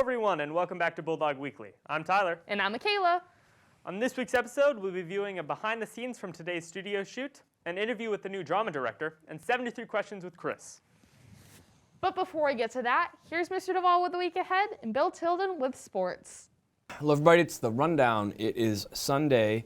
everyone, and welcome back to Bulldog Weekly. I'm Tyler. And I'm Michaela. On this week's episode, we'll be viewing a behind the scenes from today's studio shoot, an interview with the new drama director, and 73 questions with Chris. But before we get to that, here's Mr. Devoll with the week ahead and Bill Tilden with sports. Hello everybody, it's the Rundown. It is Sunday,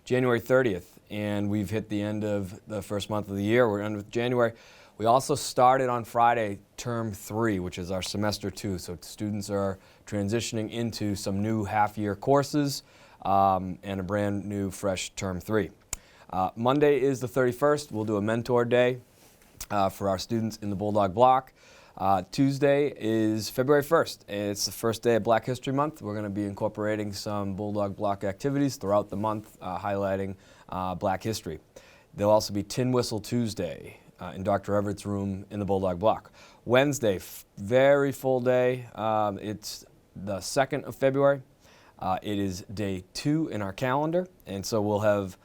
January 30th, and we've hit the end of the first month of the year. We're done with January. We also started on Friday term 3, which is our semester 2. So students are transitioning into some new half-year courses and a brand new fresh term 3. Monday is the 31st. We'll do a mentor day for our students in the Bulldog block. Tuesday is February 1st. It's the first day of Black History Month. We're going to be incorporating some Bulldog block activities throughout the month, highlighting Black history. There'll also be Tin Whistle Tuesday in Dr. Everett's room in the Bulldog block. Wednesday, very full day. It's the 2nd of February. It is day 2 in our calendar, and so we'll have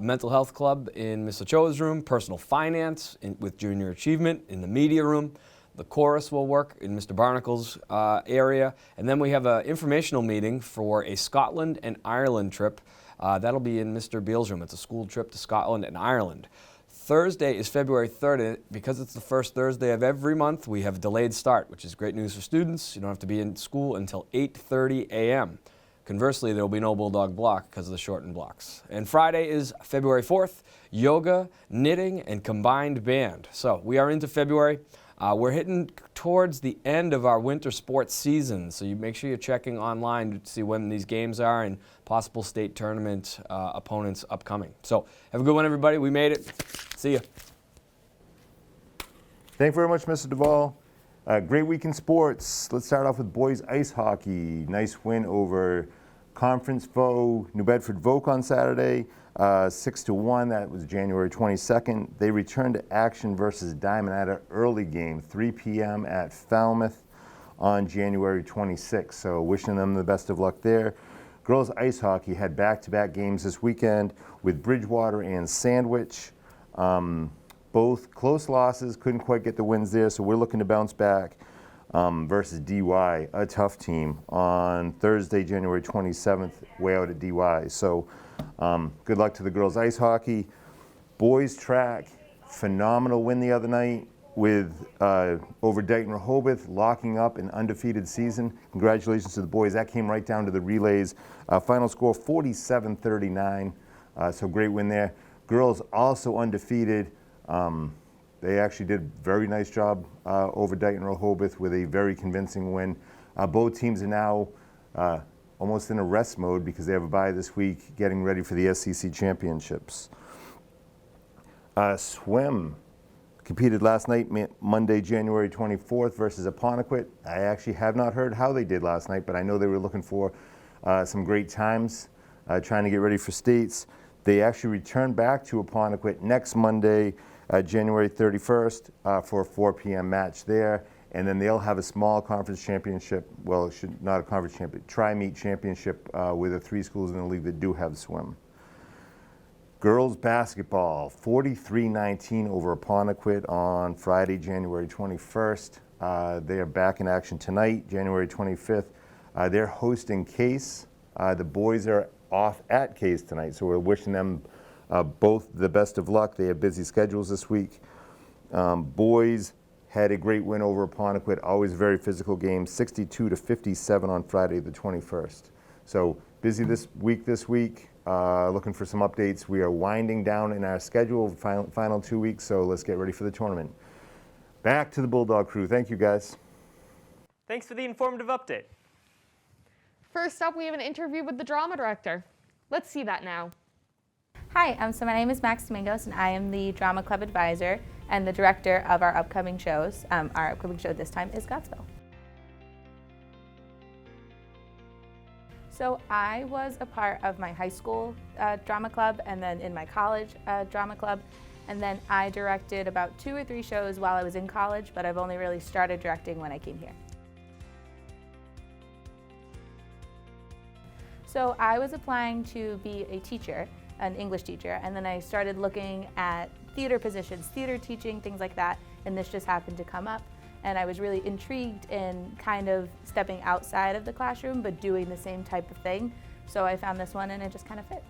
Mental Health Club in Ms. Ochoa's room, Personal Finance with Junior Achievement in the Media room. The chorus will work in Mr. Barnacle's area, and then we have an informational meeting for a Scotland and Ireland trip. That'll be in Mr. Beale's room. It's a school trip to Scotland and Ireland. Thursday is February 3rd, and because it's the first Thursday of every month, we have a delayed start, which is great news for students. You don't have to be in school until 8:30 a.m. Conversely, there will be no Bulldog block because of the shortened blocks. And Friday is February 4th, yoga, knitting, and combined band. So we are into February. We're hitting towards the end of our winter sports season, so you make sure you're checking online to see when these games are and possible state tournament opponents upcoming. So have a good one, everybody. We made it. See ya. Thank you very much, Mr. Devoll. Great week in sports. Let's start off with boys ice hockey. Nice win over conference foe New Bedford Voc on Saturday, 6-1. That was January 22nd. They returned to action versus Diamond at an early game, 3 p.m. at Falmouth on January 26th. So wishing them the best of luck there. Girls ice hockey had back-to-back games this weekend with Bridgewater and Sandwich. Both close losses, couldn't quite get the wins there, so we're looking to bounce back versus DY, a tough team, on Thursday, January 27th, way out at DY. So good luck to the girls ice hockey. Boys track, phenomenal win the other night with over Dayton Rehoboth, locking up an undefeated season. Congratulations to the boys. That came right down to the relays. Final score 47-39, so great win there. Girls also undefeated. They actually did a very nice job over Dayton Rehoboth with a very convincing win. Both teams are now almost in a rest mode because they have a bye this week, getting ready for the SEC championships. Swim competed last night, Monday, January 24th versus Apponequet. I actually have not heard how they did last night, but I know they were looking for some great times, trying to get ready for states. They actually return back to Apponequet next Monday, January 31st, for a 4 p.m. match there. And then they'll have a small conference championship, well, not a conference championship, tri-meet championship with the 3 schools in the league that do have swim. Girls basketball, 43-19 over Apponequet on Friday, January 21st. They are back in action tonight, January 25th. They're hosting Case. The boys are off at Case tonight, so we're wishing them both the best of luck. They have busy schedules this week. Boys had a great win over Apponequet, always a very physical game, 62-57 on Friday the 21st. So busy this week. Looking for some updates. We are winding down in our schedule, final 2 weeks, so let's get ready for the tournament. Back to the Bulldog crew. Thank you, guys. Thanks for the informative update. First up, we have an interview with the drama director. Let's see that now. Hi, so my name is Max Domingos, and I am the Drama Club Advisor and the director of our upcoming shows. Our upcoming show this time is Godspell. So I was a part of my high school drama club, and then in my college drama club, and then I directed about 2 or 3 shows while I was in college, but I've only really started directing when I came here. So I was applying to be a teacher, an English teacher, and then I started looking at theater positions, theater teaching, things like that, and this just happened to come up. And I was really intrigued in kind of stepping outside of the classroom, but doing the same type of thing. So I found this one and it just kind of fit.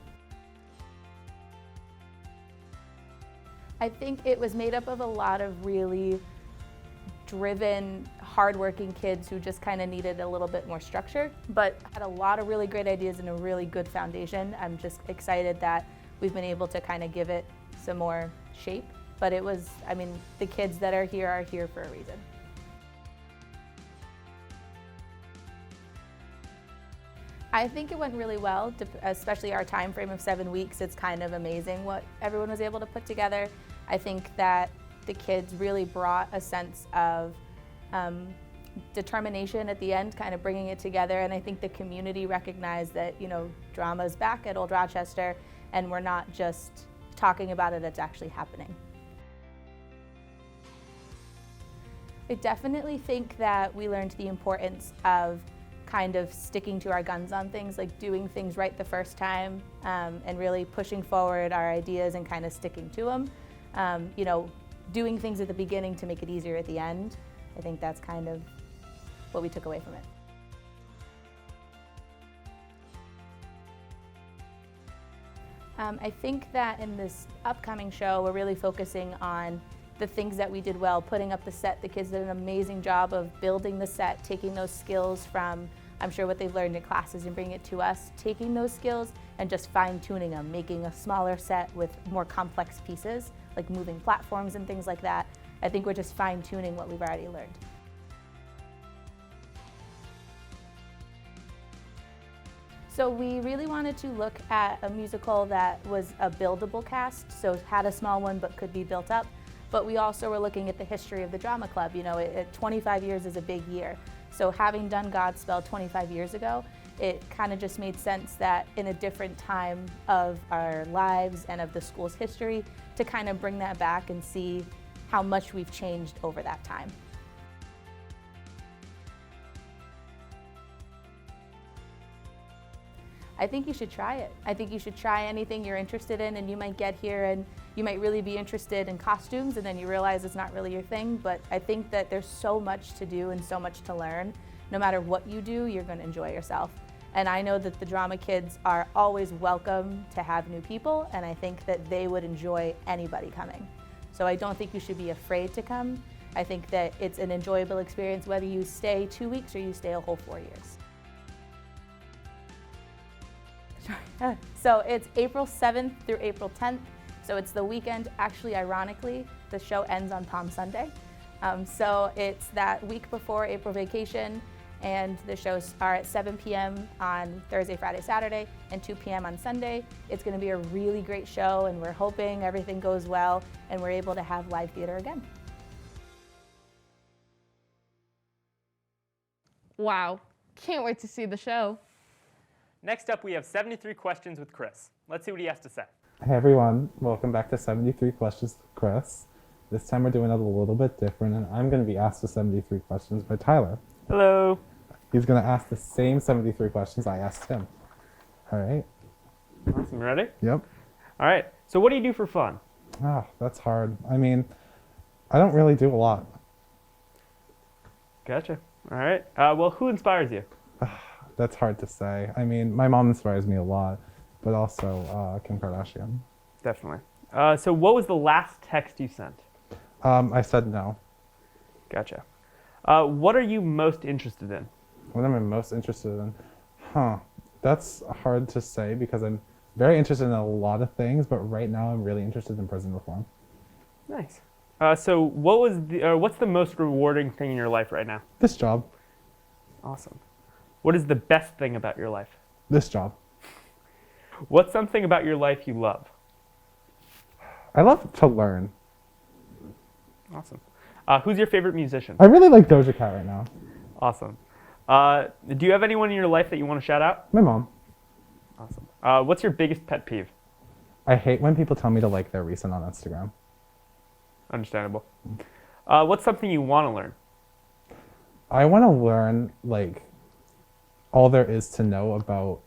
I think it was made up of a lot of really driven, hardworking kids who just kind of needed a little bit more structure, but had a lot of really great ideas and a really good foundation. I'm just excited that we've been able to kind of give it some more shape. But it was, I mean, the kids that are here for a reason. I think it went really well, especially our time frame of 7 weeks. It's kind of amazing what everyone was able to put together. I think that the kids really brought a sense of determination at the end, kind of bringing it together. And I think the community recognized that, you know, drama's back at Old Rochester, and we're not just talking about it, it's actually happening. I definitely think that we learned the importance of kind of sticking to our guns on things, like doing things right the first time, and really pushing forward our ideas and kind of sticking to them. You know, doing things at the beginning to make it easier at the end. I think that's kind of what we took away from it. I think that in this upcoming show, we're really focusing on the things that we did well, putting up the set. The kids did an amazing job of building the set, taking those skills from, I'm sure, what they've learned in classes and bringing it to us, taking those skills and just fine-tuning them, making a smaller set with more complex pieces, like moving platforms and things like that. I think we're just fine-tuning what we've already learned. So we really wanted to look at a musical that was a buildable cast, so had a small one but could be built up. But we also were looking at the history of the drama club. You know, 25 years is a big year. So having done Godspell 25 years ago, it kind of just made sense that in a different time of our lives and of the school's history, to kind of bring that back and see how much we've changed over that time. I think you should try it. I think you should try anything you're interested in, and you might get here and you might really be interested in costumes and then you realize it's not really your thing, but I think that there's so much to do and so much to learn. No matter what you do, you're going to enjoy yourself. And I know that the drama kids are always welcome to have new people, and I think that they would enjoy anybody coming. So I don't think you should be afraid to come. I think that it's an enjoyable experience whether you stay 2 weeks or you stay a whole 4 years. So it's April 7th through April 10th. So it's the weekend. Actually, ironically, the show ends on Palm Sunday. So it's that week before April vacation, and the shows are at 7 p.m. on Thursday, Friday, Saturday, and 2 p.m. on Sunday. It's going to be a really great show, and we're hoping everything goes well and we're able to have live theater again. Wow, can't wait to see the show. Next up, we have 73 questions with Chris. Let's see what he has to say. Hey everyone, welcome back to 73 Questions with Chris. This time we're doing it a little bit different, and I'm going to be asked the 73 questions by Tyler. Hello. He's going to ask the same 73 questions I asked him. All right? Awesome. Ready? Yep. All right. So what do you do for fun? Ah, that's hard. I mean, I don't really do a lot. Gotcha. All right. Well, who inspires you? That's hard to say. I mean, my mom inspires me a lot, but also Kim Kardashian. Definitely. So what was the last text you sent? I said no. Gotcha. What are you most interested in? What am I most interested in? That's hard to say because I'm very interested in a lot of things, but right now I'm really interested in prison reform. Nice. So what's the most rewarding thing in your life right now? This job. Awesome. What is the best thing about your life? This job. What's something about your life you love? I love to learn. Awesome. Who's your favorite musician? I really like Doja Cat right now. Awesome. Do you have anyone in your life that you want to shout out? My mom. Awesome. What's your biggest pet peeve? I hate when people tell me to like their recent on Instagram. Understandable. What's something you want to learn? I want to learn like all there is to know about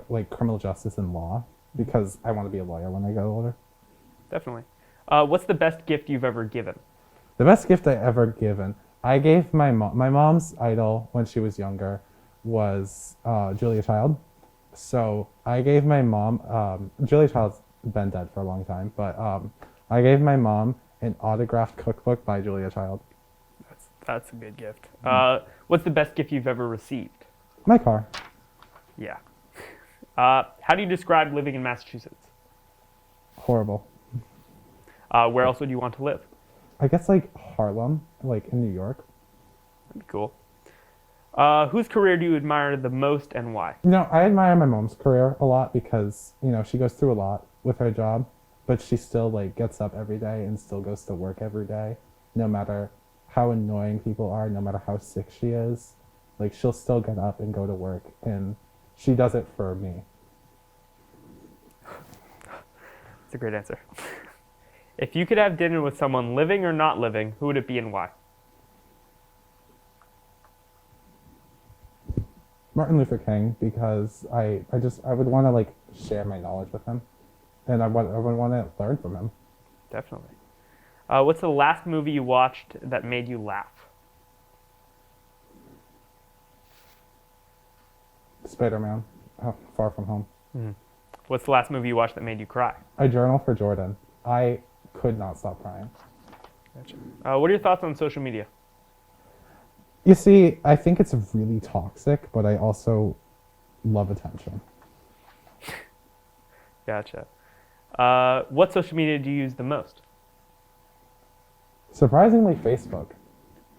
like criminal justice and law because I want to be a lawyer when I get older. Definitely. What's the best gift you've ever given? The best gift I ever given. I gave my mom. My mom's idol when she was younger was Julia Child. So I gave my mom. Julia Child's been dead for a long time, but I gave my mom an autographed cookbook by Julia Child. That's a good gift. What's the best gift you've ever received? My car. Yeah. How do you describe living in Massachusetts? Horrible. Where else would you want to live? I guess like Harlem, like in New York. That'd be cool. Whose career do you admire the most and why? You know, I admire my mom's career a lot because, you know, she goes through a lot with her job, but she still like gets up every day and still goes to work every day, no matter how annoying people are, no matter how sick she is. Like she'll still get up and go to work, and she does it for me. That's a great answer. If you could have dinner with someone living or not living, who would it be and why? Martin Luther King, because I would want to like share my knowledge with him, and I would want to learn from him. Definitely. What's the last movie you watched that made you laugh? Spider-Man, Far From Home. Mm-hmm. What's the last movie you watched that made you cry? I journal for Jordan. I could not stop crying. Gotcha. What are your thoughts on social media? You see, I think it's really toxic, but I also love attention. Gotcha. What social media do you use the most? Surprisingly, Facebook.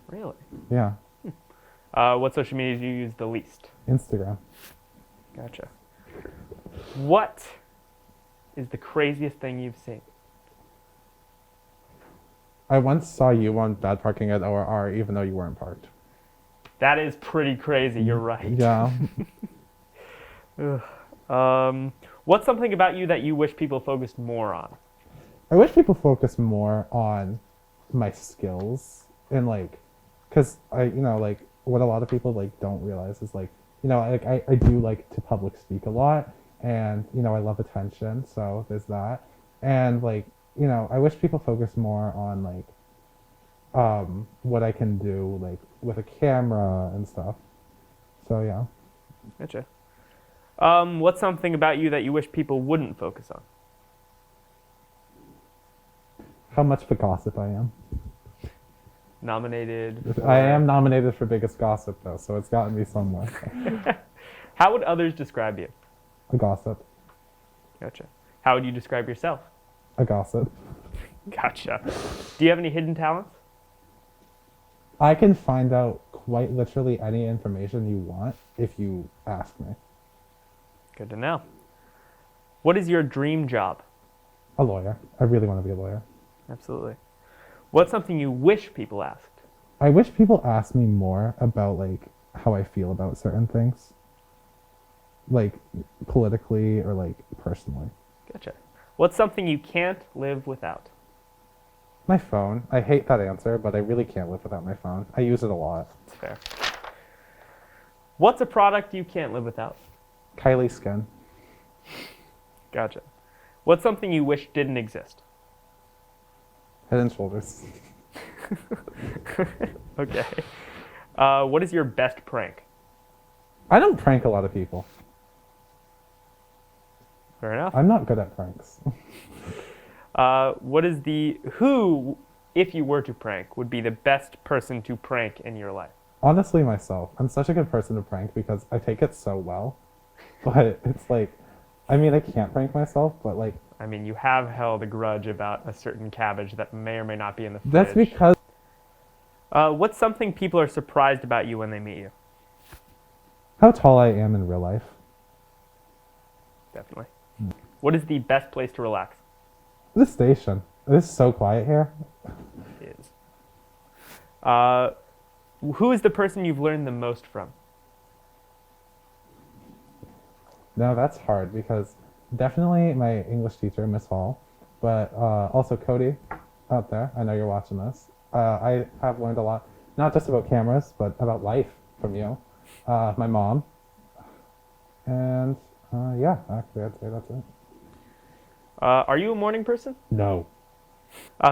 Really? Yeah. What social media do you use the least? Instagram. Gotcha. What is the craziest thing you've seen? I once saw you on bad parking at ORR, even though you weren't parked. That is pretty crazy. You're right. Yeah. What's something about you that you wish people focused more on? I wish people focus more on my skills and like, cause you know, like what a lot of people like don't realize is like, you know, like I do like to public speak a lot, and you know, I love attention, so there's that. And like, you know, I wish people focus more on like, what I can do like with a camera and stuff. So yeah. Gotcha. What's something about you that you wish people wouldn't focus on? How much of a gossip I am. Nominated. I am nominated for biggest gossip though, so it's gotten me somewhere. How would others describe you? A gossip. Gotcha. How would you describe yourself? A gossip. Gotcha. Do you have any hidden talents? I can find out quite literally any information you want if you ask me. Good to know. What is your dream job? A lawyer. I really want to be a lawyer. Absolutely. What's something you wish people asked? I wish people asked me more about like how I feel about certain things. Like politically or like personally. Gotcha. What's something you can't live without? My phone. I hate that answer, but I really can't live without my phone. I use it a lot. It's fair. What's a product you can't live without? Kylie Skin. Gotcha. What's something you wish didn't exist? Head and Shoulders. Okay. What is your best prank? I don't prank a lot of people. Fair enough. I'm not good at pranks. Who, if you were to prank, would be the best person to prank in your life? Honestly, myself. I'm such a good person to prank because I take it so well. But it's like, I mean, I can't prank myself, but like... I mean, you have held a grudge about a certain cabbage that may or may not be in the fridge. That's because... What's something people are surprised about you when they meet you? How tall I am in real life. Definitely. What is the best place to relax? This station. It is so quiet here. It is. Who is the person you've learned the most from? No, that's hard because definitely my English teacher, Miss Hall, but also Cody out there. I know you're watching this. I have learned a lot, not just about cameras, but about life from you. My mom. And yeah, actually, I'd say that's it. Are you a morning person? No.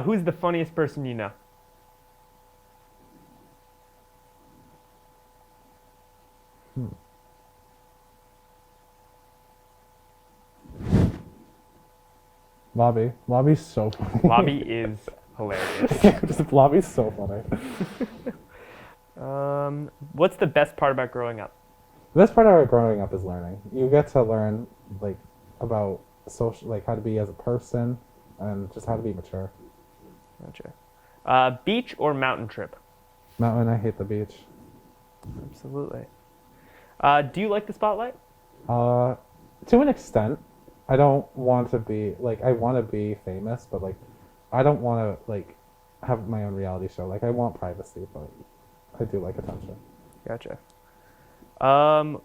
Who's the funniest person you know? Lobby. Lobby's so funny. Lobby is hilarious. Lobby's so funny. What's the best part about growing up? The best part about growing up is learning. You get to learn like about social, like how to be as a person, and just how to be mature. Gotcha. Beach or mountain trip? Mountain, I hate the beach. Absolutely. Do you like the spotlight? To an extent. I don't want to be like, I want to be famous, but like I don't want to like have my own reality show. Like I want privacy, but I do like attention. Gotcha.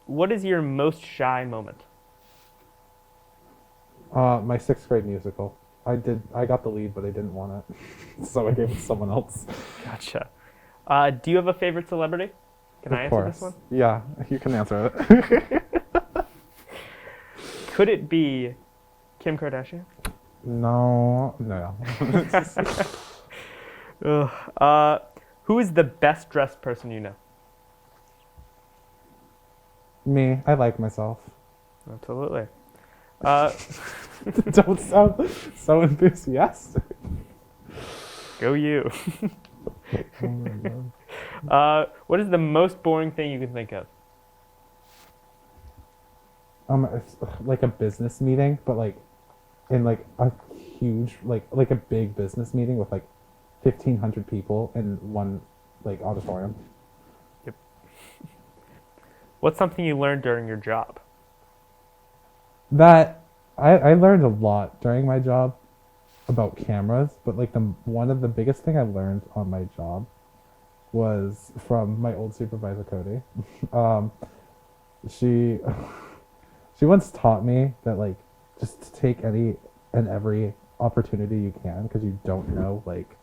What is your most shy moment? My 6th grade musical. I got the lead, but I didn't want it, so I gave it to someone else. Gotcha. Do you have a favorite celebrity? Can I answer this one? Yeah, you can answer it. Could it be Kim Kardashian? No. Ugh. Who is the best dressed person you know? Me. I like myself. Absolutely. Don't sound so enthusiastic. Go you. Oh my God. What is the most boring thing you can think of? It's like a business meeting, but like in like a huge, like a big business meeting with like 1,500 people in one like auditorium. Yep. What's something you learned during your job? That I learned a lot during my job about cameras, but like one of the biggest thing I learned on my job was from my old supervisor Cody. She once taught me that like just to take any and every opportunity you can, because you don't know like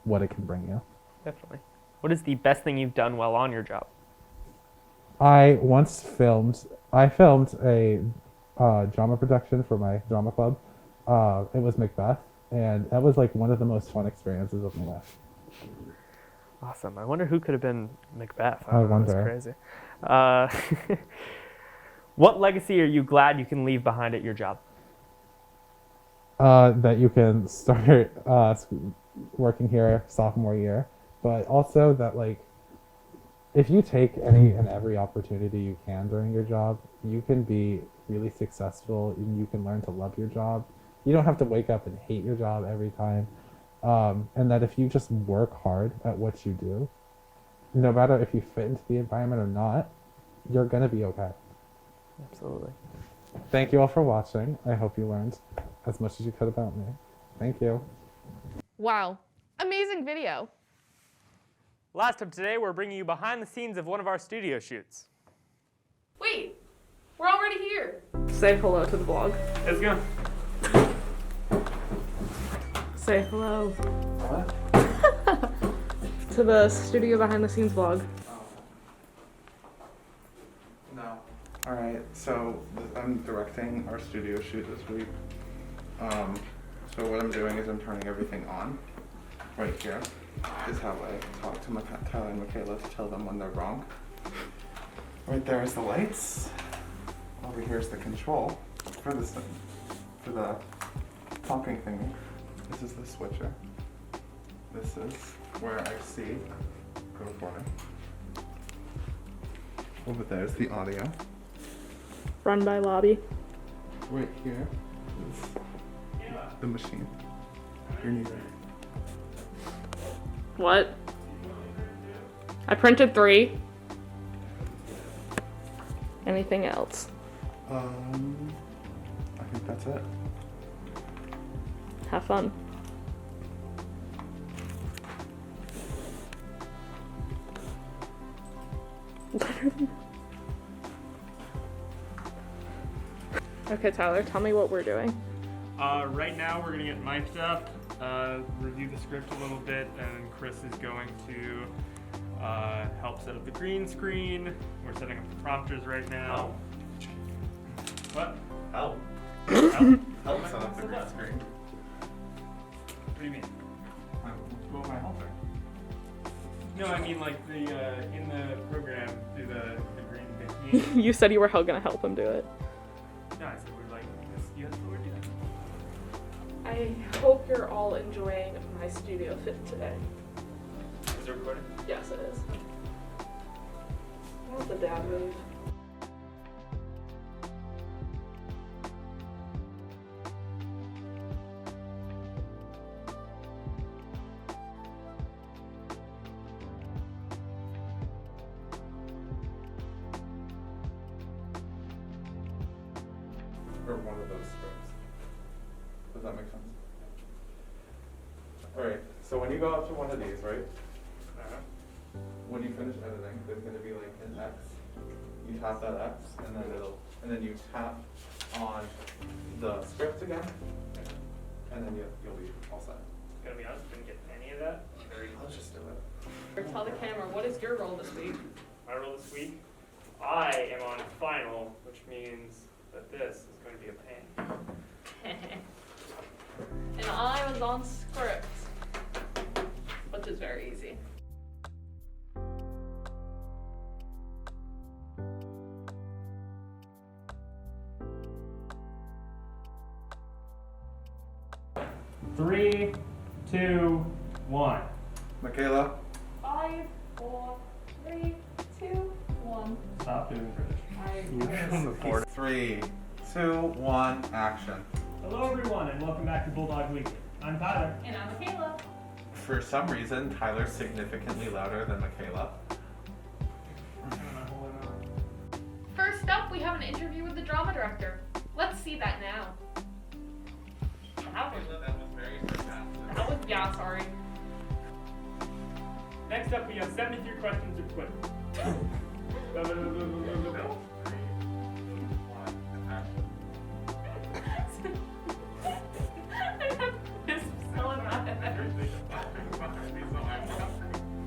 what it can bring you. Definitely. What is the best thing you've done while on your job? I filmed a drama production for my drama club. It was Macbeth, and that was like one of the most fun experiences of my life. Awesome. I wonder who could have been Macbeth. I wonder. That's crazy. What legacy are you glad you can leave behind at your job? That you can start working here sophomore year, but also that like if you take any and every opportunity you can during your job, you can be really successful and you can learn to love your job. You don't have to wake up and hate your job every time. And that if you just work hard at what you do, no matter if you fit into the environment or not, you're going to be okay. Absolutely. Thank you all for watching. I hope you learned as much as you could about me. Thank you. Wow. Amazing video. Last up today, we're bringing you behind the scenes of one of our studio shoots. Wait, we're already here. Say hello to the vlog. Let's go. Say hello What? to the studio behind the scenes vlog. No. Alright, so I'm directing our studio shoot this week. So what I'm doing is I'm turning everything on. Right here is how I talk to Tyler and Michaela to tell them when they're wrong. Right there is the lights. Over here is the control for this thing, for the talking thingy. This is the switcher. This is where I see the recording. Over there is the audio. Run by Lobby. Right here is the machine. You're needed. What? I printed 3. Anything else? I think that's it. Have fun. Okay, Tyler, tell me what we're doing. Right now, we're going to get mic'd up, review the script a little bit, and Chris is going to help set up the green screen. We're setting up the prompters right now. What? Help. Help? Help set up the green screen. What do you mean? Go with my helper. No, I mean like the in the program do the green bikini. You said you were gonna help him do it. No, I said we're like this. You have to do that. I I hope you're all enjoying my studio fit today. Is it recording? Yes, it is. That was a dad move. Or one of those scripts. Does that make sense? Alright, so when you go up to one of these, right? When you finish editing, there's gonna be like an X. You tap that X and then you tap on the script again. And then you'll be all set. Gotta be honest, didn't get any of that. I'll just do it. Tell the camera, what is your role this week? My role this week, I am on final, which means that this is going to be a pain. And I was on script, which is very easy. Three, two, one. Michaela? 5, 4, 3, 2, 1. Stop doing British. I 3, 2, 1, action. Hello everyone and welcome back to Bulldog Weekly. I'm Tyler. And I'm Michaela. For some reason, Tyler's significantly louder than Michaela. First up, we have an interview with the drama director. Let's see that now. That was very sarcastic. That was, yeah, sorry. Next up we have 73 questions of quiz.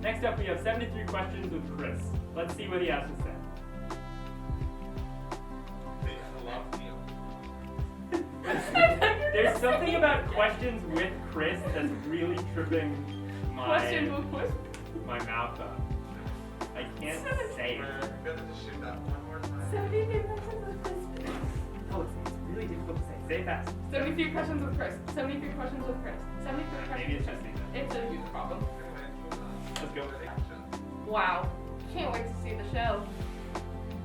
Next up we have 73 questions with Chris. Let's see what he has to say. There's something about questions with Chris that's really tripping my mouth up. I can't say it. We're gonna just shoot that one more time. 73 questions with Chris. Oh, it's really difficult to say. Say it fast. 73 questions with Chris. 73 questions with Chris. 73 questions. Maybe it's just me. It's a huge problem. Let's go. Wow. Can't wait to see the show.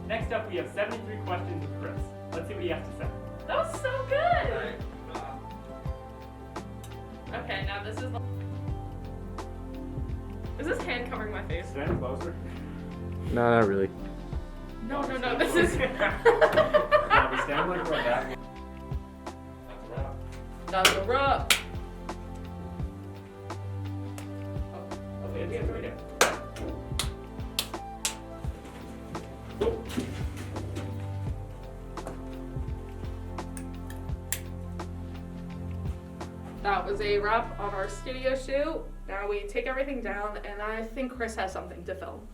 Next up we have 73 questions with Chris. Let's see what he has to say. That was so good! Okay, now this is... Is this hand covering my face? Stand closer. No, not really. No, this is... Yeah, we stand like we're back. That's a wrap. Oh, okay, we have to read it. That was a wrap on our studio shoot. Now we take everything down, and I think Chris has something to film.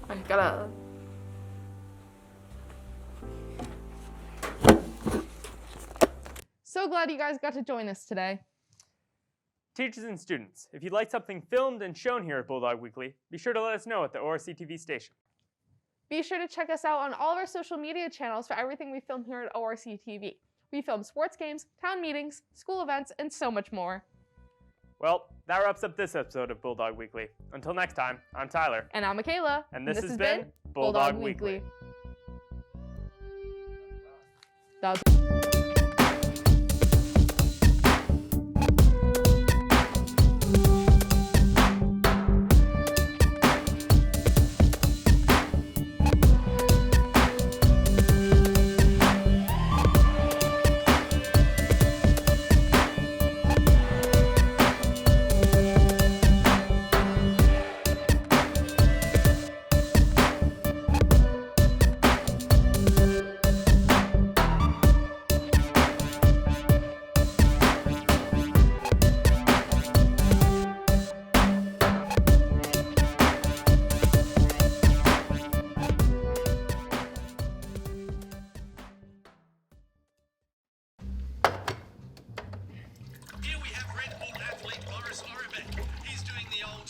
I gotta... So glad you guys got to join us today. Teachers and students, if you'd like something filmed and shown here at Bulldog Weekly, be sure to let us know at the ORC TV station. Be sure to check us out on all of our social media channels for everything we film here at ORC TV. We film sports games, town meetings, school events, and so much more. Well, that wraps up this episode of Bulldog Weekly. Until next time, I'm Tyler. And I'm Michaela. And this has been Bulldog Weekly. That was Here we have Red Bull athlete Boris Orbek. He's doing the old